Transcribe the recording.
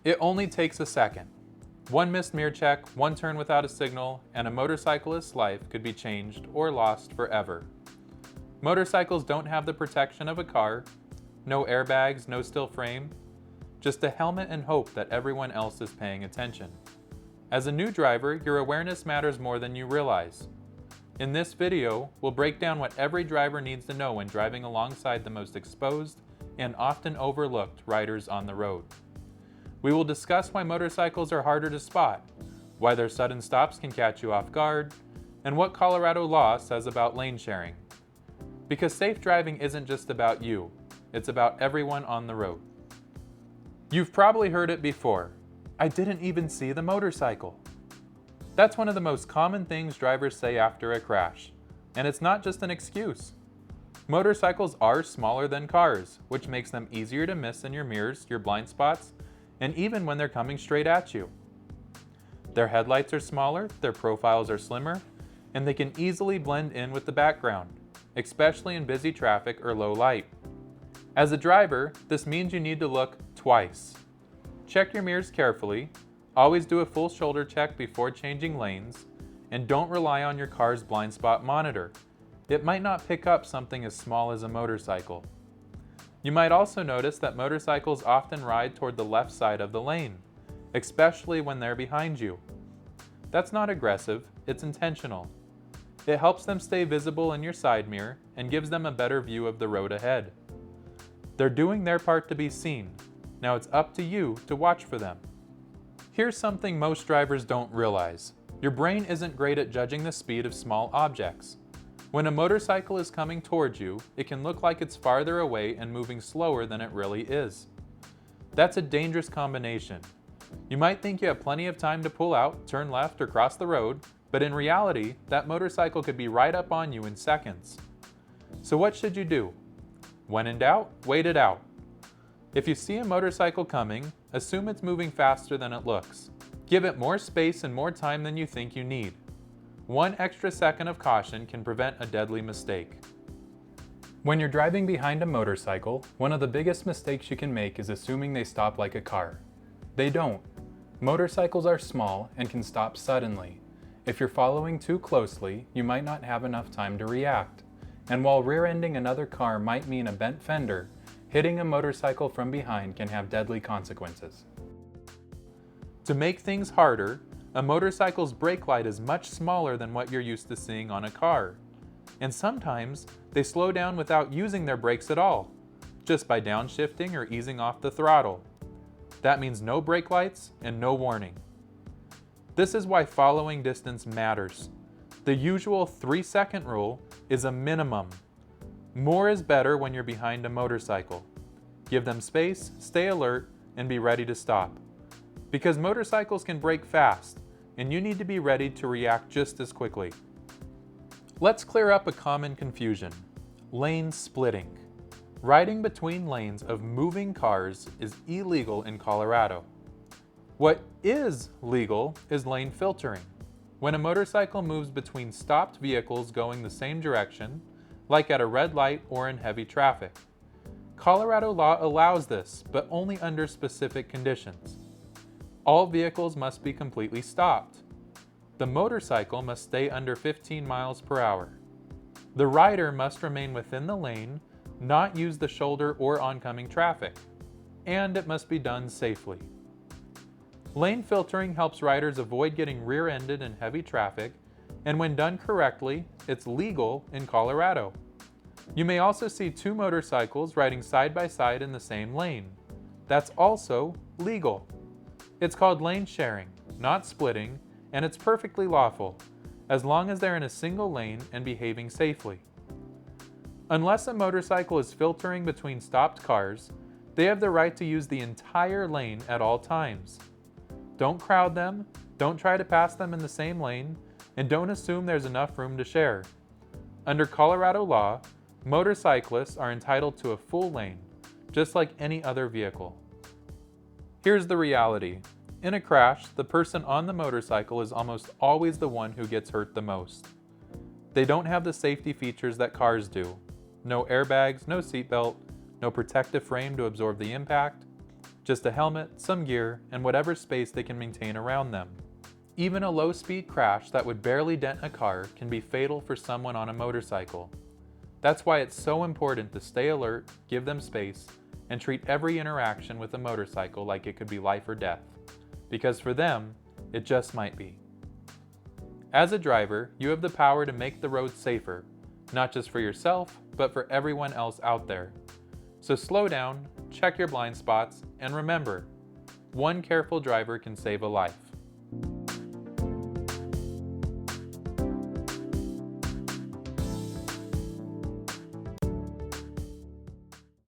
It only takes a second. One missed mirror check, one turn without a signal, and a motorcyclist's life could be changed or lost forever. Motorcycles don't have the protection of a car, no airbags, no steel frame, just a helmet and hope that everyone else is paying attention. As a new driver, your awareness matters more than you realize. In this video, we'll break down what every driver needs to know when driving alongside the most exposed and often overlooked riders on the road. We will discuss why motorcycles are harder to spot, why their sudden stops can catch you off guard, and what Colorado law says about lane sharing. Because safe driving isn't just about you, it's about everyone on the road. You've probably heard it before. I didn't even see the motorcycle. That's one of the most common things drivers say after a crash, and it's not just an excuse. Motorcycles are smaller than cars, which makes them easier to miss in your mirrors, your blind spots, and even when they're coming straight at you. Their headlights are smaller, their profiles are slimmer, and they can easily blend in with the background, especially in busy traffic or low light. As a driver, this means you need to look twice. Check your mirrors carefully, always do a full shoulder check before changing lanes, and don't rely on your car's blind spot monitor. It might not pick up something as small as a motorcycle. You might also notice that motorcycles often ride toward the left side of the lane, especially when they're behind you. That's not aggressive, it's intentional. It helps them stay visible in your side mirror and gives them a better view of the road ahead. They're doing their part to be seen. Now it's up to you to watch for them. Here's something most drivers don't realize. Your brain isn't great at judging the speed of small objects. When a motorcycle is coming towards you, it can look like it's farther away and moving slower than it really is. That's a dangerous combination. You might think you have plenty of time to pull out, turn left, or cross the road, but in reality, that motorcycle could be right up on you in seconds. So what should you do? When in doubt, wait it out. If you see a motorcycle coming, assume it's moving faster than it looks. Give it more space and more time than you think you need. One extra second of caution can prevent a deadly mistake. When you're driving behind a motorcycle, one of the biggest mistakes you can make is assuming they stop like a car. They don't. Motorcycles are small and can stop suddenly. If you're following too closely, you might not have enough time to react. And while rear-ending another car might mean a bent fender, hitting a motorcycle from behind can have deadly consequences. To make things harder, a motorcycle's brake light is much smaller than what you're used to seeing on a car. And sometimes, they slow down without using their brakes at all, just by downshifting or easing off the throttle. That means no brake lights and no warning. This is why following distance matters. The usual 3-second rule is a minimum. More is better when you're behind a motorcycle. Give them space, stay alert, and be ready to stop. Because motorcycles can brake fast, and you need to be ready to react just as quickly. Let's clear up a common confusion: lane splitting. Riding between lanes of moving cars is illegal in Colorado. What is legal is lane filtering. When a motorcycle moves between stopped vehicles going the same direction, like at a red light or in heavy traffic. Colorado law allows this, but only under specific conditions. All vehicles must be completely stopped. The motorcycle must stay under 15 miles per hour. The rider must remain within the lane, not use the shoulder or oncoming traffic, and it must be done safely. Lane filtering helps riders avoid getting rear-ended in heavy traffic, and when done correctly, it's legal in Colorado. You may also see two motorcycles riding side by side in the same lane. That's also legal. It's called lane sharing, not splitting, and it's perfectly lawful, as long as they're in a single lane and behaving safely. Unless a motorcycle is filtering between stopped cars, they have the right to use the entire lane at all times. Don't crowd them, don't try to pass them in the same lane, and don't assume there's enough room to share. Under Colorado law, motorcyclists are entitled to a full lane, just like any other vehicle. Here's the reality. In a crash, the person on the motorcycle is almost always the one who gets hurt the most. They don't have the safety features that cars do. No airbags, no seatbelt, no protective frame to absorb the impact. Just a helmet, some gear, and whatever space they can maintain around them. Even a low-speed crash that would barely dent a car can be fatal for someone on a motorcycle. That's why it's so important to stay alert, give them space, and treat every interaction with a motorcycle like it could be life or death. Because for them, it just might be. As a driver, you have the power to make the road safer, not just for yourself, but for everyone else out there. So slow down, check your blind spots, and remember, one careful driver can save a life.